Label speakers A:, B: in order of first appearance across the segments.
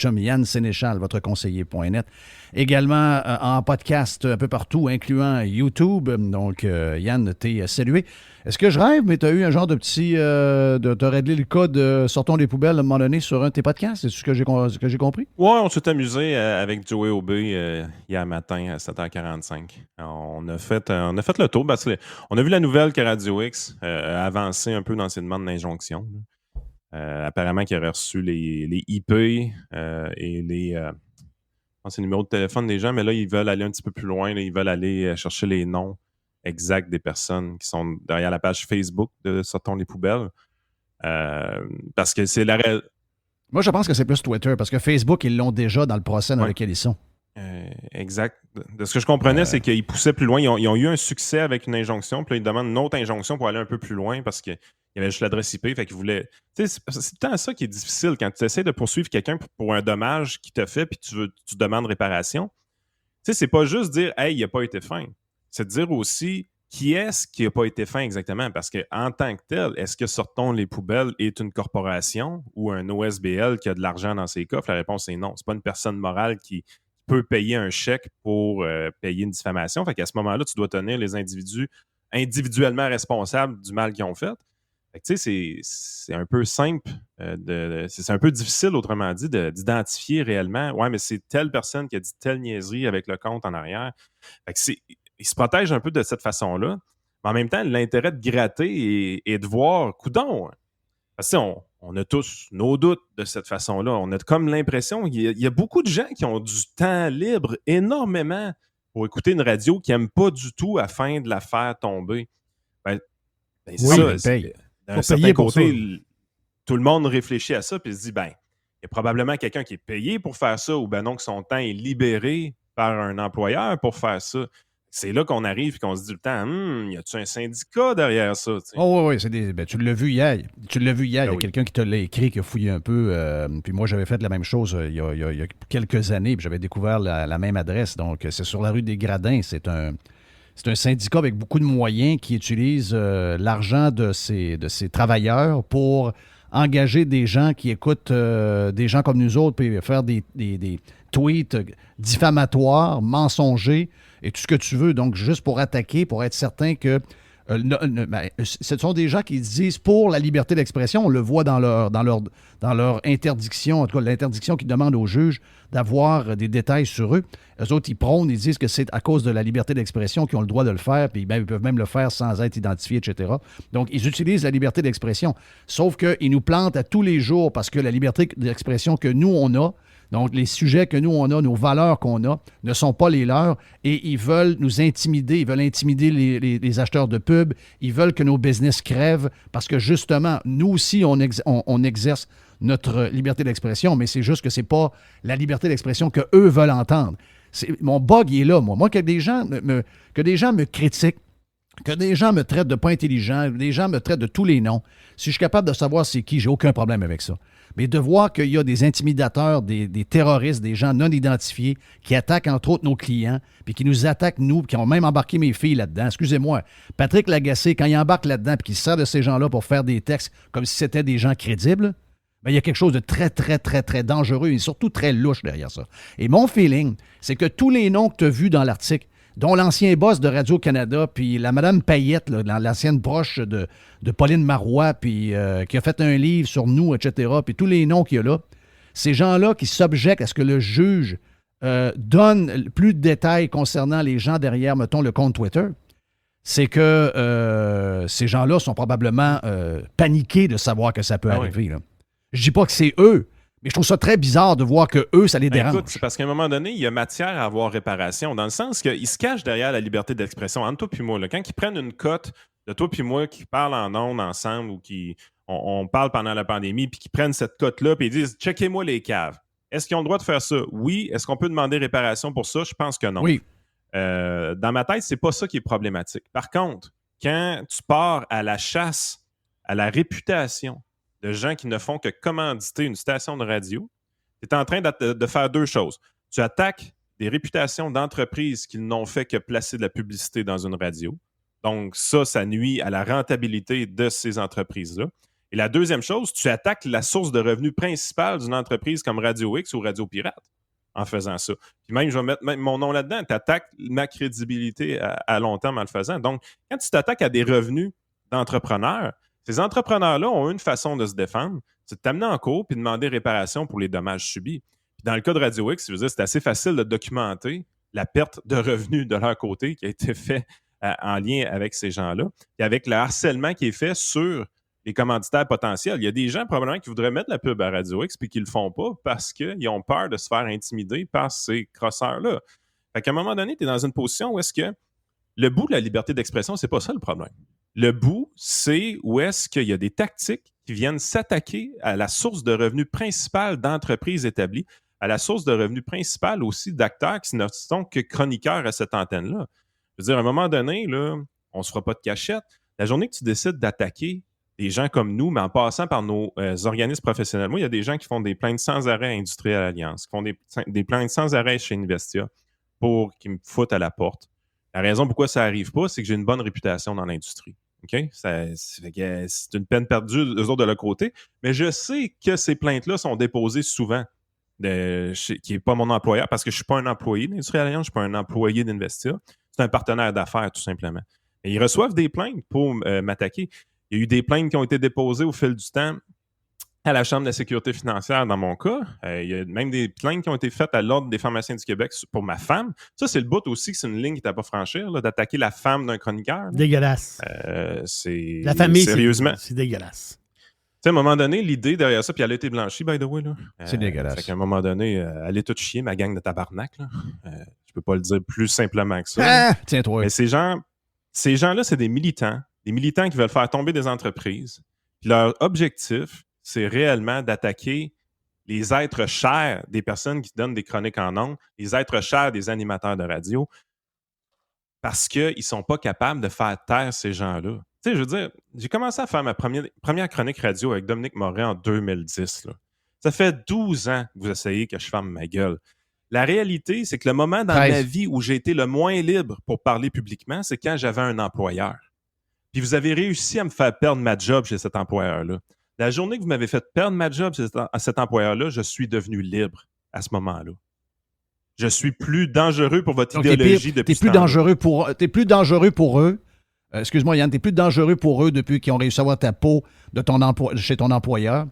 A: chum Yann Sénéchal, votre conseiller.net. Également en podcast un peu partout, incluant YouTube. Donc, Yann, t'es salué. Est-ce que je rêve, mais tu as eu un genre de petit... t'as réglé le cas de Sortons les poubelles à un moment donné sur un de tes podcasts? C'est ce que j'ai compris?
B: Ouais, on s'est amusé avec Joey Aubé hier matin à 7h45. On a fait le tour. On a vu la nouvelle que Radio X a avancé un peu dans ses demandes d'injonction. Apparemment qu'il aurait reçu les IP et je pense les numéros de téléphone des gens, mais là, ils veulent aller un petit peu plus loin. Là, ils veulent aller chercher les noms exacts des personnes qui sont derrière la page Facebook de Sortons les poubelles. Parce que c'est
A: Moi, je pense que c'est plus Twitter, parce que Facebook, ils l'ont déjà dans le procès dans
B: ouais.
A: lequel ils sont.
B: Exact. De ce que je comprenais, c'est qu'ils poussaient plus loin. Ils ont eu un succès avec une injonction, puis là, ils demandent une autre injonction pour aller un peu plus loin parce qu'il y avait juste l'adresse IP. Fait qu'ils voulaient. Tu sais, c'est tant ça qui est difficile quand tu essaies de poursuivre quelqu'un pour un dommage qu'il t'a fait, puis tu demandes réparation. Tu sais, c'est pas juste dire, hey, il n'a pas été fin. C'est de dire aussi, qui est-ce qui n'a pas été fin exactement? Parce qu'en tant que tel, est-ce que Sortons les poubelles est une corporation ou un OSBL qui a de l'argent dans ses coffres? La réponse est non. C'est pas une personne morale qui peut payer un chèque pour payer une diffamation. Fait qu'à ce moment-là, tu dois tenir les individus individuellement responsables du mal qu'ils ont fait. Fait que, tu sais, c'est un peu simple, c'est un peu difficile, autrement dit, d'identifier réellement, ouais, mais c'est telle personne qui a dit telle niaiserie avec le compte en arrière. Fait que ils se protègent un peu de cette façon-là. Mais en même temps, l'intérêt de gratter et de voir, coudon, parce que on a tous nos doutes de cette façon-là. On a comme l'impression qu'il y a beaucoup de gens qui ont du temps libre énormément pour écouter une radio qui n'aiment pas du tout afin de la faire tomber. Ben,
A: Oui,
B: ça,
A: ils payent.
B: d'un
A: Faut
B: certain
A: payer pour
B: côté,
A: ça.
B: tout le monde réfléchit à ça et se dit, ben, il y a probablement quelqu'un qui est payé pour faire ça ou ben non, que son temps est libéré par un employeur pour faire ça. C'est là qu'on arrive et qu'on se dit tout le temps, y a-tu un syndicat derrière ça? T'sais?
A: Oh oui, tu l'as vu hier. Tu l'as vu hier. Il y a
B: Oui.
A: quelqu'un qui te l'a écrit, qui a fouillé un peu. Puis moi, j'avais fait la même chose il y a quelques années. Puis j'avais découvert la même adresse. Donc, c'est sur la rue des Gradins. C'est un syndicat avec beaucoup de moyens qui utilise l'argent de ses travailleurs pour engager des gens qui écoutent des gens comme nous autres, puis faire des tweets diffamatoires, mensongers et tout ce que tu veux. Donc, juste pour attaquer, pour être certain que ce sont des gens qui disent pour la liberté d'expression. On le voit dans leur interdiction, en tout cas l'interdiction qu'ils demandent aux juges d'avoir des détails sur eux. Eux autres, ils prônent, ils disent que c'est à cause de la liberté d'expression qu'ils ont le droit de le faire, puis ils peuvent même le faire sans être identifiés, etc. Donc, ils utilisent la liberté d'expression. Sauf qu'ils nous plantent à tous les jours parce que la liberté d'expression que nous, on a, donc, les sujets que nous, on a, nos valeurs qu'on a, ne sont pas les leurs et ils veulent nous intimider. Ils veulent intimider les acheteurs de pub. Ils veulent que nos business crèvent parce que, justement, nous aussi, on exerce notre liberté d'expression, mais c'est juste que c'est pas la liberté d'expression qu'eux veulent entendre. Mon bug, il est là, moi. Moi, que des gens me critiquent, que des gens me traitent de pas intelligent, des gens me traitent de tous les noms. Si je suis capable de savoir c'est qui, j'ai aucun problème avec ça. Mais de voir qu'il y a des intimidateurs, des terroristes, des gens non identifiés qui attaquent entre autres nos clients, puis qui nous attaquent nous, puis qui ont même embarqué mes filles là-dedans. Excusez-moi, Patrick Lagacé, quand il embarque là-dedans, puis qu'il sert de ces gens-là pour faire des textes comme si c'était des gens crédibles, bien, il y a quelque chose de très, très, très, très dangereux et surtout très louche derrière ça. Et mon feeling, c'est que tous les noms que tu as vus dans l'article, dont l'ancien boss de Radio-Canada, puis la madame Payette, là, l'ancienne proche de Pauline Marois, puis qui a fait un livre sur nous, etc., puis tous les noms qu'il y a là, ces gens-là qui s'objectent à ce que le juge donne plus de détails concernant les gens derrière, mettons, le compte Twitter, c'est que ces gens-là sont probablement paniqués de savoir que ça peut arriver.
B: Oui.
A: Là. Je dis pas que c'est eux, mais je trouve ça très bizarre de voir que eux, ça les dérange.
B: Écoute, c'est parce qu'à un moment donné, il y a matière à avoir réparation, dans le sens qu'ils se cachent derrière la liberté d'expression entre toi et moi. Là. Quand ils prennent une cote de toi et moi qui parlent en ondes ensemble ou qui on parle pendant la pandémie, puis qu'ils prennent cette cote-là, puis ils disent « Checkez-moi les caves ». Est-ce qu'ils ont le droit de faire ça? Oui. Est-ce qu'on peut demander réparation pour ça? Je pense que non.
A: Oui.
B: Dans ma tête, c'est pas ça qui est problématique. Par contre, quand tu pars à la chasse, à la réputation de gens qui ne font que commanditer une station de radio, tu es en train de faire deux choses. Tu attaques des réputations d'entreprises qui n'ont fait que placer de la publicité dans une radio. Donc, ça nuit à la rentabilité de ces entreprises-là. Et la deuxième chose, tu attaques la source de revenus principale d'une entreprise comme Radio X ou Radio Pirate en faisant ça. Puis même, je vais mettre même mon nom là-dedans, tu attaques ma crédibilité à long terme en le faisant. Donc, quand tu t'attaques à des revenus d'entrepreneurs, ces entrepreneurs-là ont une façon de se défendre, c'est de t'amener en cours puis de demander réparation pour les dommages subis. Puis dans le cas de Radio X, je veux dire, c'est assez facile de documenter la perte de revenus de leur côté qui a été fait en lien avec ces gens-là et avec le harcèlement qui est fait sur les commanditaires potentiels. Il y a des gens probablement qui voudraient mettre la pub à Radio X puis qui ne le font pas parce qu'ils ont peur de se faire intimider par ces crosseurs-là. Fait qu'à un moment donné, tu es dans une position où est-ce que le bout de la liberté d'expression, c'est pas ça le problème. Le bout, c'est où est-ce qu'il y a des tactiques qui viennent s'attaquer à la source de revenus principale d'entreprises établies, à la source de revenus principale aussi d'acteurs qui ne sont que chroniqueurs à cette antenne-là. Je veux dire, à un moment donné, là, on ne se fera pas de cachette. La journée que tu décides d'attaquer des gens comme nous, mais en passant par nos organismes professionnels. Moi, il y a des gens qui font des plaintes sans arrêt à Industrielle Alliance, qui font des plaintes sans arrêt chez Investia pour qu'ils me foutent à la porte. La raison pourquoi ça n'arrive pas, c'est que j'ai une bonne réputation dans l'industrie. Okay? C'est une peine perdue, eux autres, de leur côté. Mais je sais que ces plaintes-là sont déposées souvent, qui n'est pas mon employeur, parce que je ne suis pas un employé d'Industrielle Alliance, je ne suis pas un employé d'Investia. C'est un partenaire d'affaires, tout simplement. Et ils reçoivent des plaintes pour m'attaquer. Il y a eu des plaintes qui ont été déposées au fil du temps à la Chambre de la sécurité financière dans mon cas. Il y a même des plaintes qui ont été faites à l'Ordre des pharmaciens du Québec pour ma femme. Ça, c'est le bout aussi que c'est une ligne qui t'a pas franchir, là, d'attaquer la femme d'un chroniqueur. Là.
C: Dégueulasse.
B: C'est
C: la famille,
B: sérieusement.
C: C'est dégueulasse.
B: Tu sais, à un moment donné, l'idée derrière ça, puis elle a été blanchie, by the way. Là.
A: C'est dégueulasse.
B: Fait qu'à un moment donné, elle est toute chier, ma gang de tabarnak. Là. Je peux pas le dire plus simplement que ça.
A: Tiens-toi.
B: Mais ces gens-là, c'est des militants qui veulent faire tomber des entreprises. Puis leur objectif, c'est réellement d'attaquer les êtres chers des personnes qui donnent des chroniques en ondes, les êtres chers des animateurs de radio, parce qu'ils ne sont pas capables de faire taire ces gens-là. Tu sais, je veux dire, j'ai commencé à faire ma première chronique radio avec Dominique Moret en 2010. Là. Ça fait 12 ans que vous essayez que je ferme ma gueule. La réalité, c'est que le moment dans ma vie où j'ai été le moins libre pour parler publiquement, c'est quand j'avais un employeur. Puis vous avez réussi à me faire perdre ma job chez cet employeur-là. La journée que vous m'avez fait perdre ma job à cet employeur-là, je suis devenu libre à ce moment-là. Je suis plus dangereux pour votre idéologie depuis ce temps-là.
A: T'es plus dangereux pour eux. Excuse-moi, Yann, t'es plus dangereux pour eux depuis qu'ils ont réussi à avoir ta peau chez ton employeur.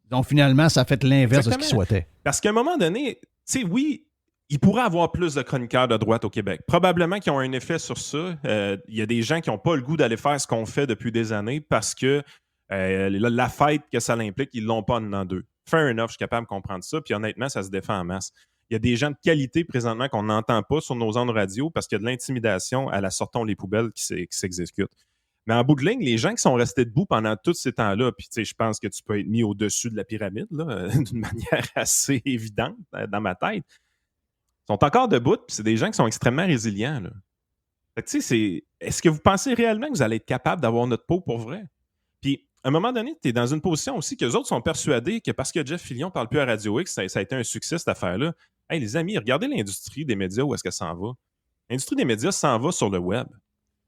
A: Donc, finalement, ça a fait l'inverse de ce qu'ils souhaitaient.
B: Parce qu'à un moment donné, tu sais, oui, il pourrait avoir plus de chroniqueurs de droite au Québec. Probablement qu'ils ont un effet sur ça. Il y a des gens qui n'ont pas le goût d'aller faire ce qu'on fait depuis des années parce que la fête que ça l'implique, ils ne l'ont pas en dedans d'eux. Fair enough, je suis capable de comprendre ça. Puis honnêtement, ça se défend en masse. Il y a des gens de qualité présentement qu'on n'entend pas sur nos ondes radio parce qu'il y a de l'intimidation à la sortons les poubelles qui s'exécute. Mais en bout de ligne, les gens qui sont restés debout pendant tous ces temps-là, puis je pense que tu peux être mis au-dessus de la pyramide là, d'une manière assez évidente dans ma tête, sont encore debout, puis c'est des gens qui sont extrêmement résilients. Là. Fait que, est-ce que vous pensez réellement que vous allez être capable d'avoir notre peau pour vrai? Puis, à un moment donné, tu es dans une position aussi que les autres sont persuadés que parce que Jeff Fillion ne parle plus à Radio X, ça a été un succès, cette affaire-là. Hey, les amis, regardez l'industrie des médias, où est-ce que ça en va? L'industrie des médias s'en va sur le web.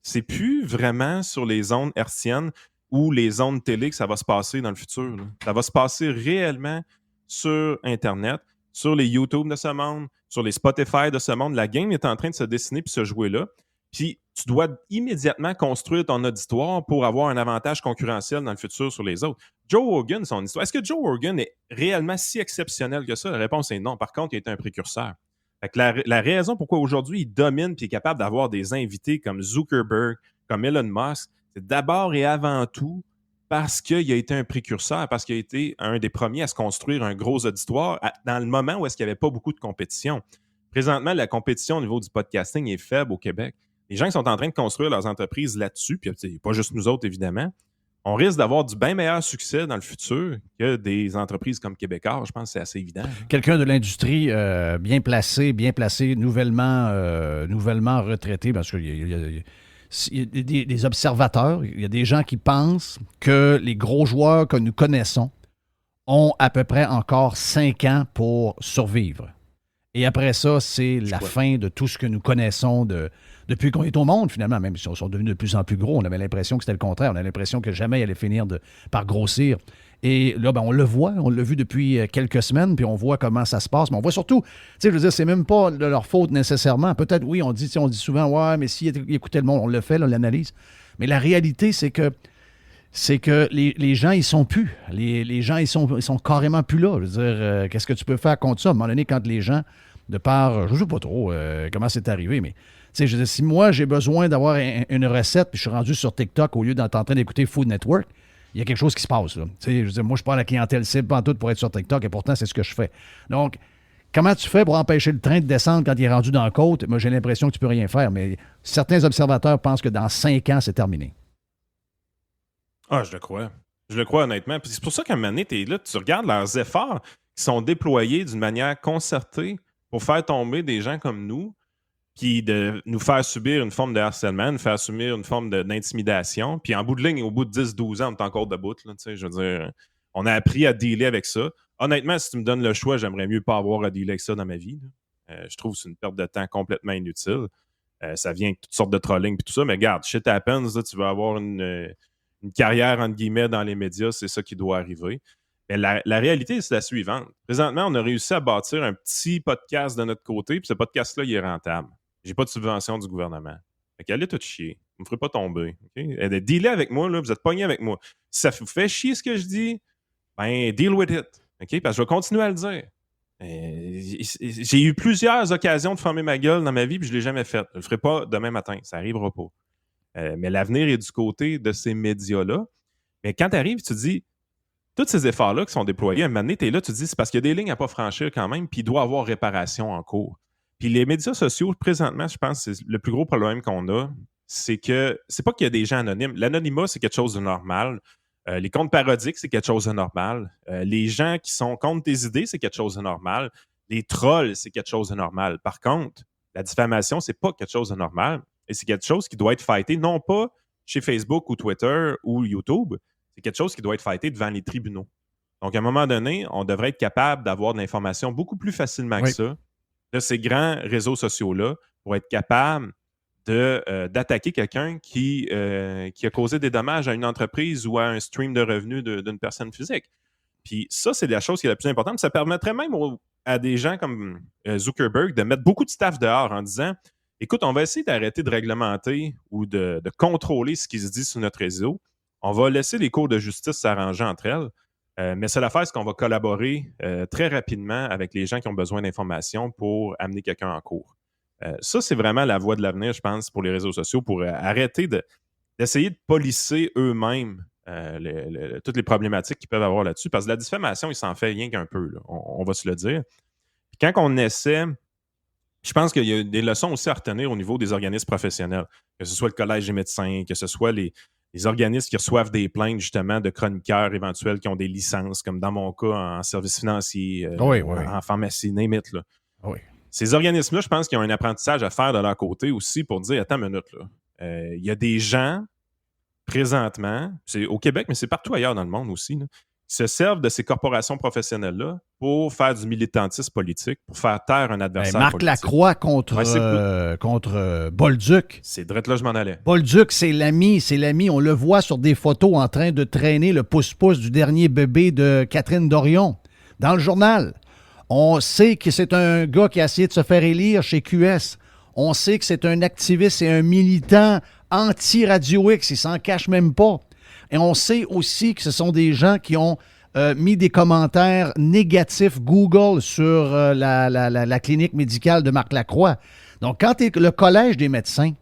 B: C'est plus vraiment sur les ondes hertziennes ou les ondes télé que ça va se passer dans le futur. Là. Ça va se passer réellement sur Internet, sur les YouTube de ce monde, sur les Spotify de ce monde. La game est en train de se dessiner puis se jouer là. Puis tu dois immédiatement construire ton auditoire pour avoir un avantage concurrentiel dans le futur sur les autres. Joe Rogan, son histoire. Est-ce que Joe Rogan est réellement si exceptionnel que ça? La réponse est non. Par contre, il est un précurseur. Fait que la raison pourquoi aujourd'hui il domine et est capable d'avoir des invités comme Zuckerberg, comme Elon Musk, c'est d'abord et avant tout parce qu'il a été un précurseur, parce qu'il a été un des premiers à se construire un gros auditoire dans le moment où est-ce qu'il n'y avait pas beaucoup de compétition. Présentement, la compétition au niveau du podcasting est faible au Québec. Les gens qui sont en train de construire leurs entreprises là-dessus, puis pas juste nous autres, évidemment, on risque d'avoir du bien meilleur succès dans le futur que des entreprises comme Québécois. Je pense que c'est assez évident.
A: Quelqu'un de l'industrie bien placé, nouvellement retraité, parce qu'il y a des observateurs, il y a des gens qui pensent que les gros joueurs que nous connaissons ont à peu près encore 5 ans pour survivre. Et après ça, c'est la fin de tout ce que nous connaissons depuis qu'on est au monde, finalement. Même si on sont devenus de plus en plus gros, on avait l'impression que c'était le contraire. On avait l'impression que jamais il allait finir par grossir. Et là, on le voit, on l'a vu depuis quelques semaines, puis on voit comment ça se passe. Mais on voit surtout, je veux dire, c'est même pas de leur faute nécessairement. Peut-être, oui, on dit souvent, ouais, mais s'ils écoutaient le monde, on le fait, là, l'analyse. Mais la réalité, c'est que les gens, ils sont plus. Les gens, ils sont carrément plus là. Je veux dire, qu'est-ce que tu peux faire contre ça? À un moment donné, quand les gens, de par, je ne sais pas trop comment c'est arrivé, mais je veux dire, si moi, j'ai besoin d'avoir une recette, puis je suis rendu sur TikTok au lieu d'être en train d'écouter Food Network, il y a quelque chose qui se passe. Là. Je veux dire, moi, je ne suis pas la clientèle cible pantoute pour être sur TikTok, et pourtant, c'est ce que je fais. Donc, comment tu fais pour empêcher le train de descendre quand il est rendu dans la côte? Moi, j'ai l'impression que tu ne peux rien faire, mais certains observateurs pensent que dans 5 ans, c'est terminé.
B: Ah, je le crois. Je le crois honnêtement. Puis c'est pour ça qu'à un moment donné, t'es là, tu regardes leurs efforts qui sont déployés d'une manière concertée pour faire tomber des gens comme nous, puis de nous faire subir une forme de harcèlement, nous faire subir une forme d'intimidation. Puis en bout de ligne, au bout de 10-12 ans, on est encore debout. Là, je veux dire, on a appris à dealer avec ça. Honnêtement, si tu me donnes le choix, j'aimerais mieux pas avoir à dealer avec ça dans ma vie. Je trouve que c'est une perte de temps complètement inutile. Ça vient avec toutes sortes de trolling et tout ça, mais regarde, shit happens, là, tu vas avoir une carrière, entre guillemets, dans les médias, c'est ça qui doit arriver. Mais la réalité, c'est la suivante. Présentement, on a réussi à bâtir un petit podcast de notre côté, puis ce podcast-là, il est rentable. J'ai pas de subvention du gouvernement. Fait qu'allez tout chier. Vous me ferez pas tomber. Okay? Dealez avec moi, là, vous êtes pognés avec moi. Si ça vous fait chier ce que je dis, ben, deal with it. Okay? Parce que je vais continuer à le dire. J'ai eu plusieurs occasions de fermer ma gueule dans ma vie, puis je l'ai jamais fait. Je le ferai pas demain matin. Ça arrivera pas. Mais l'avenir est du côté de ces médias-là. Mais quand tu arrives, tu te dis, tous ces efforts-là qui sont déployés, à un moment donné, tu es là, tu te dis, c'est parce qu'il y a des lignes à ne pas franchir quand même, puis il doit y avoir réparation en cours. Puis les médias sociaux, présentement, je pense que c'est le plus gros problème qu'on a, c'est que c'est pas qu'il y a des gens anonymes. L'anonymat, c'est quelque chose de normal. Les comptes parodiques, c'est quelque chose de normal. Les gens qui sont contre tes idées, c'est quelque chose de normal. Les trolls, c'est quelque chose de normal. Par contre, la diffamation, c'est pas quelque chose de normal. Et c'est quelque chose qui doit être fighté, non pas chez Facebook ou Twitter ou YouTube, c'est quelque chose qui doit être fighté devant les tribunaux. Donc, à un moment donné, on devrait être capable d'avoir de l'information beaucoup plus facilement que ça de ces grands réseaux sociaux-là pour être capable d'attaquer quelqu'un qui a causé des dommages à une entreprise ou à un stream de revenus d'une personne physique. Puis ça, c'est la chose qui est la plus importante. Ça permettrait même à des gens comme Zuckerberg de mettre beaucoup de staff dehors en disant « Écoute, on va essayer d'arrêter de réglementer ou de contrôler ce qui se dit sur notre réseau. On va laisser les cours de justice s'arranger entre elles. Mais c'est l'affaire, c'est qu'on va collaborer très rapidement avec les gens qui ont besoin d'informations pour amener quelqu'un en cours. » Ça, c'est vraiment la voie de l'avenir, je pense, pour les réseaux sociaux, pour arrêter d'essayer de polisser eux-mêmes toutes les problématiques qu'ils peuvent avoir là-dessus. Parce que la diffamation, il s'en fait rien qu'un peu, là, on va se le dire. Puis quand on essaie, je pense qu'il y a des leçons aussi à retenir au niveau des organismes professionnels, que ce soit le Collège des médecins, que ce soit les organismes qui reçoivent des plaintes, justement, de chroniqueurs éventuels qui ont des licences, comme dans mon cas, en services financiers, en pharmacie, name it, là.
A: Oui.
B: Ces organismes-là, je pense qu'ils ont un apprentissage à faire de leur côté aussi pour dire, attends une minute, là. Il y a des gens, présentement, c'est au Québec, mais c'est partout ailleurs dans le monde aussi, là, qui se servent de ces corporations professionnelles-là pour faire du militantisme politique, pour faire taire un adversaire
A: Marc
B: politique.
A: Lacroix contre Bolduc.
B: C'est direct là, je m'en allais.
A: Bolduc, c'est l'ami. On le voit sur des photos en train de traîner le pouce-pouce du dernier bébé de Catherine Dorion dans le journal. On sait que c'est un gars qui a essayé de se faire élire chez QS. On sait que c'est un activiste et un militant anti-Radio X. Il s'en cache même pas. Et on sait aussi que ce sont des gens qui ont mis des commentaires négatifs Google sur la clinique médicale de Marc Lacroix. Donc, quand tu es le Collège des médecins,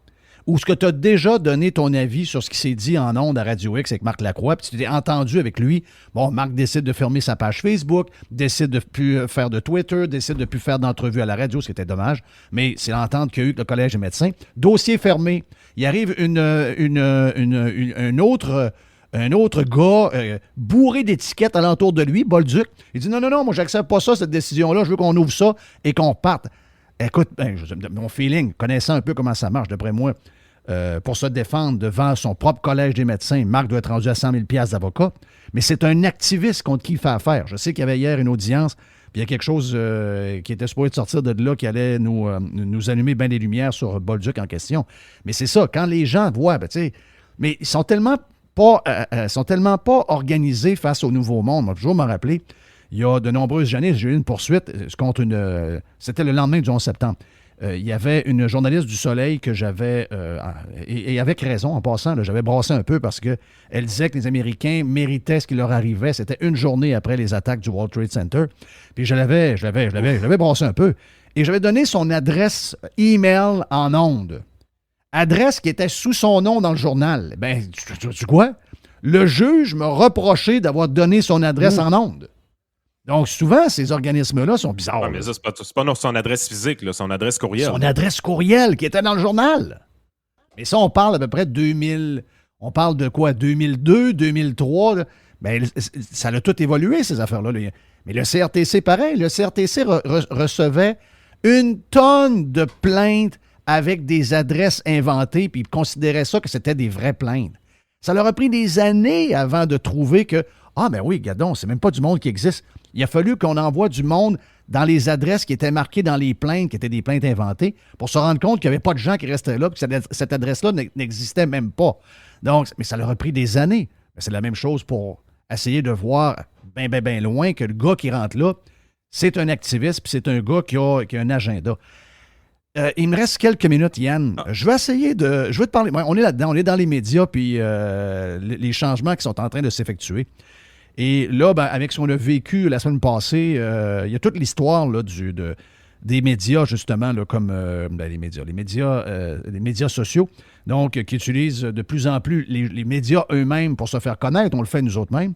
A: où ce que tu as déjà donné ton avis sur ce qui s'est dit en ondes à Radio X avec Marc Lacroix, puis tu t'es entendu avec lui, bon, Marc décide de fermer sa page Facebook, décide de ne plus faire de Twitter, décide de ne plus faire d'entrevues à la radio, ce qui était dommage, mais c'est l'entente qu'il y a eu avec le Collège des médecins. Dossier fermé. Il arrive un autre gars bourré d'étiquettes alentour de lui, Bolduc. Il dit non, moi, j'accepte pas ça, cette décision-là. Je veux qu'on ouvre ça et qu'on parte. Écoute, mon feeling, connaissant un peu comment ça marche, d'après moi, pour se défendre devant son propre collège des médecins, Marc doit être rendu à 100 000 $ d'avocat, mais c'est un activiste contre qui il fait affaire. Je sais qu'il y avait hier une audience, Puis il y a quelque chose qui était supposé de sortir de là qui allait nous allumer bien des lumières sur Bolduc en question. Mais c'est ça, quand les gens voient, ben, tu sais, mais ils sont tellement pas organisés face au nouveau monde. Moi, toujours me rappeler, il y a de nombreuses années, j'ai eu une poursuite contre c'était le lendemain du 11 septembre. Il y avait une journaliste du Soleil que j'avais, et avec raison en passant, là, j'avais brassé un peu parce qu'elle disait que les Américains méritaient ce qui leur arrivait. C'était une journée après les attaques du World Trade Center. Puis je l'avais brassé un peu. Et j'avais donné son adresse email en ondes. Adresse qui était sous son nom dans le journal. Ben, tu quoi? Le juge me reprochait d'avoir donné son adresse en ondes. Donc, souvent, ces organismes-là sont bizarres.
B: Ouais, mais ça, c'est pas son adresse physique, là, son adresse courriel.
A: Son adresse courriel qui était dans le journal. Mais ça, on parle à peu près de 2000. On parle de quoi? 2002, 2003. Là. Ben, ça a tout évolué, ces affaires-là. Là. Mais le CRTC, pareil. Le CRTC recevait une tonne de plaintes avec des adresses inventées, puis ils considéraient ça que c'était des vraies plaintes. Ça leur a pris des années avant de trouver que, ah, ben oui, gadon, c'est même pas du monde qui existe. Il a fallu qu'on envoie du monde dans les adresses qui étaient marquées dans les plaintes, qui étaient des plaintes inventées, pour se rendre compte qu'il n'y avait pas de gens qui restaient là, que cette adresse-là n'existait même pas. Donc, mais ça leur a pris des années. C'est la même chose pour essayer de voir bien loin que le gars qui rentre là, c'est un activiste, puis c'est un gars qui a un agenda. Il me reste quelques minutes, Yann. Je vais te parler. On est là-dedans, on est dans les médias, puis les changements qui sont en train de s'effectuer. Et là, ben, avec ce qu'on a vécu la semaine passée, il y a toute l'histoire là, des médias, justement, là, comme les médias sociaux, donc qui utilisent de plus en plus les médias eux-mêmes pour se faire connaître. On le fait nous autres mêmes.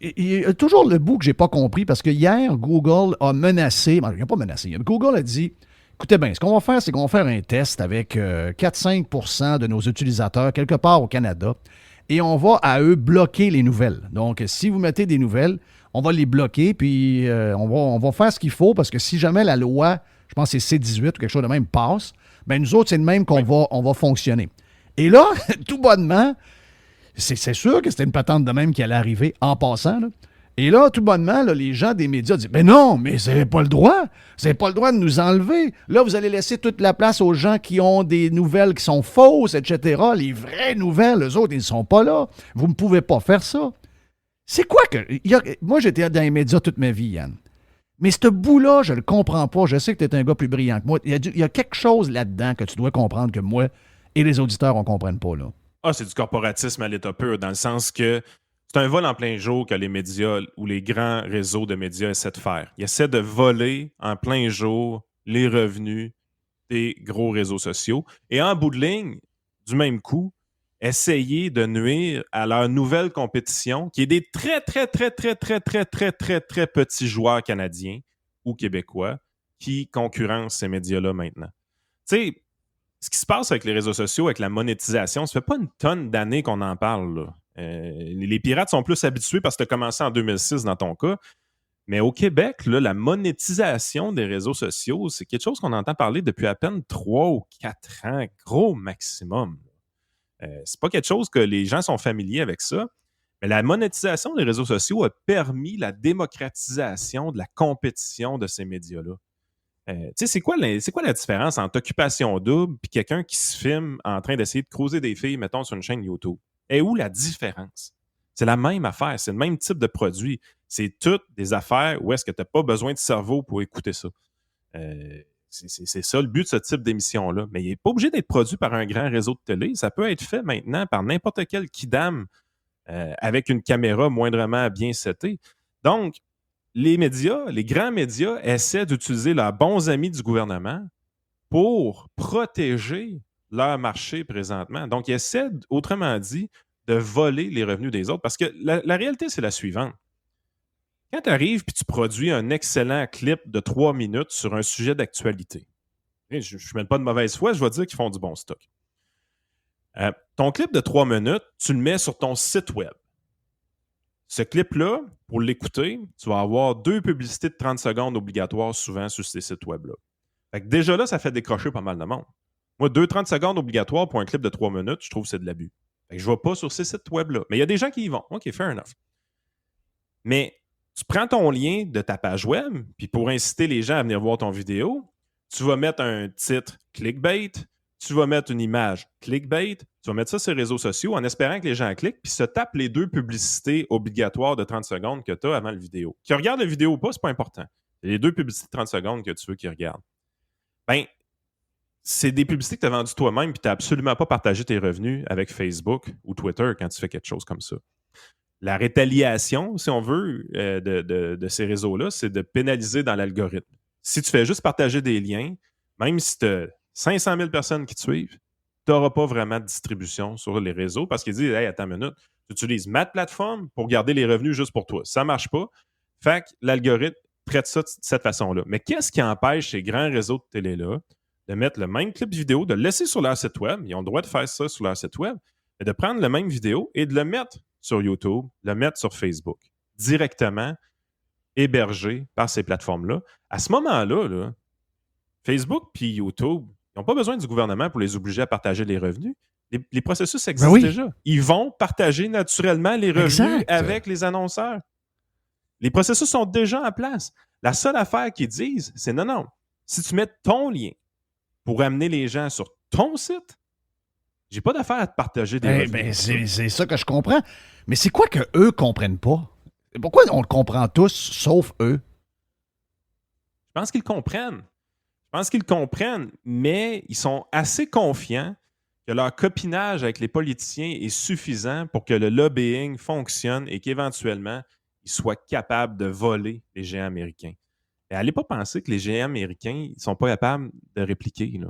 A: Il y a toujours le bout que je n'ai pas compris, parce que hier, Google a menacé, il n'a pas menacé, Google a dit, écoutez bien, ce qu'on va faire, c'est qu'on va faire un test avec 4-5% de nos utilisateurs quelque part au Canada, et on va à eux bloquer les nouvelles. Donc, si vous mettez des nouvelles, on va les bloquer, puis on va faire ce qu'il faut, parce que si jamais la loi, je pense que c'est C-18 ou quelque chose de même, passe, bien nous autres, c'est de même qu'on va fonctionner. Et là, tout bonnement, c'est sûr que c'était une patente de même qui allait arriver en passant, là. Et là, tout bonnement, là, les gens des médias disent « Mais non, mais vous n'avez pas le droit. Vous n'avez pas le droit de nous enlever. Là, vous allez laisser toute la place aux gens qui ont des nouvelles qui sont fausses, etc. Les vraies nouvelles, eux autres, ils ne sont pas là. Vous ne pouvez pas faire ça. » C'est quoi que... Moi, j'étais dans les médias toute ma vie, Yann. Mais ce bout-là, je ne le comprends pas. Je sais que tu es un gars plus brillant que moi. Il y a quelque chose là-dedans que tu dois comprendre que moi et les auditeurs, on ne comprenne pas, là.
B: Ah, c'est du corporatisme à l'état pur, dans le sens que c'est un vol en plein jour que les médias ou les grands réseaux de médias essaient de faire. Ils essaient de voler en plein jour les revenus des gros réseaux sociaux et en bout de ligne, du même coup, essayer de nuire à leur nouvelle compétition qui est des très petits joueurs canadiens ou québécois qui concurrencent ces médias-là maintenant. Tu sais, ce qui se passe avec les réseaux sociaux, avec la monétisation, ça fait pas une tonne d'années qu'on en parle, là. Les pirates sont plus habitués parce que tu as commencé en 2006 dans ton cas. Mais au Québec, là, la monétisation des réseaux sociaux, c'est quelque chose qu'on entend parler depuis à peine 3 ou 4 ans, gros maximum. C'est pas quelque chose que les gens sont familiers avec ça. Mais la monétisation des réseaux sociaux a permis la démocratisation de la compétition de ces médias-là. Tu sais, c'est quoi la différence entre occupation double et quelqu'un qui se filme en train d'essayer de creuser des filles, mettons, sur une chaîne YouTube? Et où la différence? C'est la même affaire, c'est le même type de produit. C'est toutes des affaires où est-ce que tu n'as pas besoin de cerveau pour écouter ça. C'est ça le but de ce type d'émission-là. Mais il n'est pas obligé d'être produit par un grand réseau de télé. Ça peut être fait maintenant par n'importe quel kidam avec une caméra moindrement bien setée. Donc, les médias, les grands médias essaient d'utiliser leurs bons amis du gouvernement pour protéger leur marché présentement. Donc, ils essaient, autrement dit, de voler les revenus des autres. Parce que la réalité, c'est la suivante. Quand tu arrives et tu produis un excellent clip de 3 minutes sur un sujet d'actualité, je ne mets pas de mauvaise foi, je vais dire qu'ils font du bon stock. Ton clip de 3 minutes, tu le mets sur ton site web. Ce clip-là, pour l'écouter, tu vas avoir 2 publicités de 30 secondes obligatoires souvent sur ces sites web-là. Fait que déjà là, ça fait décrocher pas mal de monde. Moi, 30 secondes obligatoires pour un clip de 3 minutes, je trouve que c'est de l'abus. Fait que je ne vais pas sur ces sites web-là. Mais il y a des gens qui y vont. OK, fair enough. Mais Tu prends ton lien de ta page web, puis pour inciter les gens à venir voir ton vidéo, tu vas mettre un titre clickbait, tu vas mettre une image clickbait, tu vas mettre ça sur les réseaux sociaux en espérant que les gens cliquent, puis se tapent les 2 publicités obligatoires de 30 secondes que tu as avant la vidéo. Qu'ils regardent la vidéo ou pas, c'est pas important. C'est les 2 publicités de 30 secondes que tu veux qu'ils regardent. Ben, c'est des publicités que tu as vendues toi-même, puis tu n'as absolument pas partagé tes revenus avec Facebook ou Twitter quand tu fais quelque chose comme ça. La rétaliation, si on veut, de ces réseaux-là, c'est de pénaliser dans l'algorithme. Si tu fais juste partager des liens, même si tu as 500 000 personnes qui te suivent, tu n'auras pas vraiment de distribution sur les réseaux parce qu'ils disent « Hey, attends une minute, tu utilises ma plateforme pour garder les revenus juste pour toi. » Ça ne marche pas. Fait que l'algorithme traite ça de cette façon-là. Mais qu'est-ce qui empêche ces grands réseaux de télé-là de mettre le même clip vidéo, de le laisser sur leur site web, ils ont le droit de faire ça sur leur site web, mais de prendre le même vidéo et de le mettre sur YouTube, le mettre sur Facebook, directement hébergé par ces plateformes-là. À ce moment-là, là, Facebook puis YouTube, ils n'ont pas besoin du gouvernement pour les obliger à partager les revenus. Les processus existent déjà. Ils vont partager naturellement les revenus avec les annonceurs. Les processus sont déjà en place. La seule affaire qu'ils disent, c'est non. Si tu mets ton lien pour amener les gens sur ton site, j'ai pas d'affaire à te partager des revenus.
A: Ben, c'est ça que je comprends. Mais c'est quoi qu'eux comprennent pas? Pourquoi on le comprend tous, sauf eux?
B: Je pense qu'ils comprennent, mais ils sont assez confiants que leur copinage avec les politiciens est suffisant pour que le lobbying fonctionne et qu'éventuellement, ils soient capables de voler les géants américains. Et allez pas penser que les géants américains ne sont pas capables de répliquer. Là.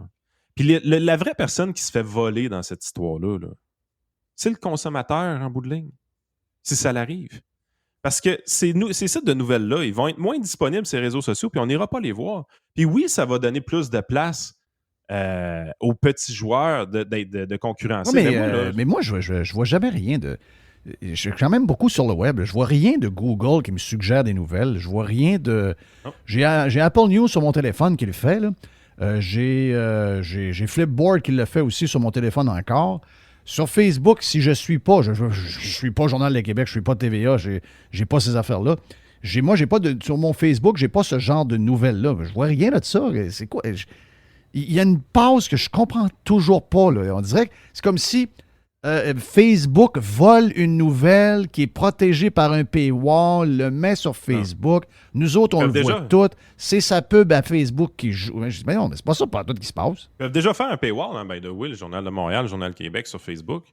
B: Puis la vraie personne qui se fait voler dans cette histoire-là, c'est le consommateur en bout de ligne, si ça l'arrive. Parce que ces sites de nouvelles-là, ils vont être moins disponibles sur les réseaux sociaux, puis on n'ira pas les voir. Puis oui, ça va donner plus de place aux petits joueurs de concurrencer.
A: Mais moi, je vois jamais rien de... Je suis quand même beaucoup sur le web. Je vois rien de Google qui me suggère des nouvelles. Je vois rien de... Oh. J'ai Apple News sur mon téléphone qui le fait. Là. J'ai Flipboard qui le fait aussi sur mon téléphone encore. Sur Facebook, si je suis pas, je suis pas Journal de Québec, je suis pas TVA, j'ai pas ces affaires-là. J'ai pas sur mon Facebook, j'ai pas ce genre de nouvelles-là. Je vois rien de ça. C'est quoi? Il y a une pause que je comprends toujours pas. Là. On dirait que c'est comme si Facebook vole une nouvelle qui est protégée par un paywall, le met sur Facebook. Non. Nous autres, on le voit tout. C'est sa pub à Facebook qui joue. Je dis, mais non, mais c'est pas ça par tout qui se passe.
B: Ils peuvent déjà faire un paywall, hein, by the way, le Journal de Montréal, le Journal de Québec sur Facebook.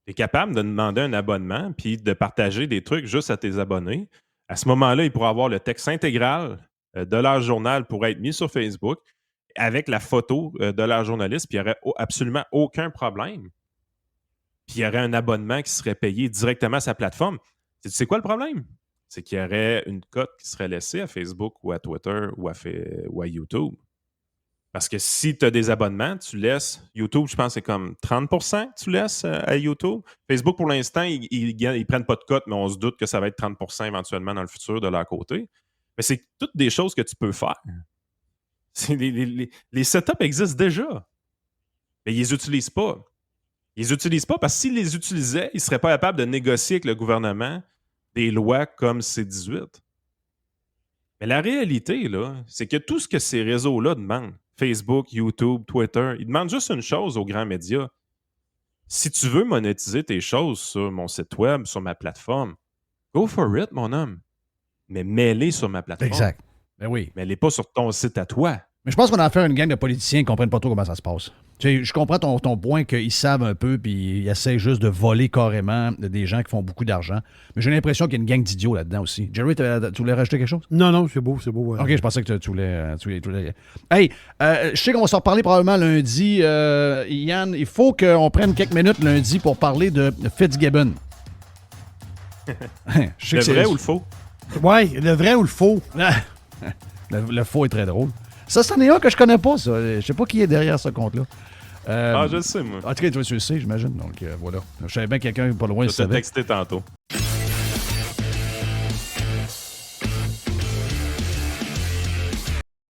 B: Tu es capable de demander un abonnement puis de partager des trucs juste à tes abonnés. À ce moment-là, ils pourraient avoir le texte intégral de leur journal pour être mis sur Facebook avec la photo de leur journaliste, puis il n'y aurait absolument aucun problème. Puis il y aurait un abonnement qui serait payé directement à sa plateforme. Tu sais quoi le problème? C'est qu'il y aurait une cote qui serait laissée à Facebook ou à Twitter ou à YouTube. Parce que si tu as des abonnements, tu laisses YouTube, je pense que c'est comme 30% que tu laisses à YouTube. Facebook, pour l'instant, ils prennent pas de cote, mais on se doute que ça va être 30% éventuellement dans le futur de leur côté. Mais c'est toutes des choses que tu peux faire. Les setups existent déjà. Mais ils les utilisent pas. Ils les utilisent pas parce que s'ils les utilisaient, ils ne seraient pas capables de négocier avec le gouvernement des lois comme C-18. Mais la réalité, là, c'est que tout ce que ces réseaux-là demandent, Facebook, YouTube, Twitter, ils demandent juste une chose aux grands médias. Si tu veux monétiser tes choses sur mon site web, sur ma plateforme, go for it, mon homme. Mais mets-les sur ma plateforme.
A: Exact. Ben oui.
B: Mets-les pas sur ton site à toi.
A: Mais je pense qu'on a affaire à une gang de politiciens qui ne comprennent pas trop comment ça se passe. Tu sais, je comprends ton point qu'ils savent un peu puis ils essaient juste de voler carrément des gens qui font beaucoup d'argent. Mais j'ai l'impression qu'il y a une gang d'idiots là-dedans aussi. Jerry, tu voulais rajouter quelque chose?
C: Non, c'est beau. Ouais.
A: OK, je pensais que tu voulais... Hey, je sais qu'on va s'en reparler probablement lundi. Yann, il faut qu'on prenne quelques minutes lundi pour parler de Fitzgibbon.
B: Le vrai ou le faux?
C: Oui, le vrai ou le faux?
A: Le faux est très drôle. Ça, c'en est un que je connais pas, ça. Je sais pas qui est derrière ce compte-là.
B: Je le sais, moi.
A: En tout cas, toi, tu le sais, j'imagine. Donc, voilà. Je savais bien quelqu'un pas loin.
B: Je t'ai texté tantôt.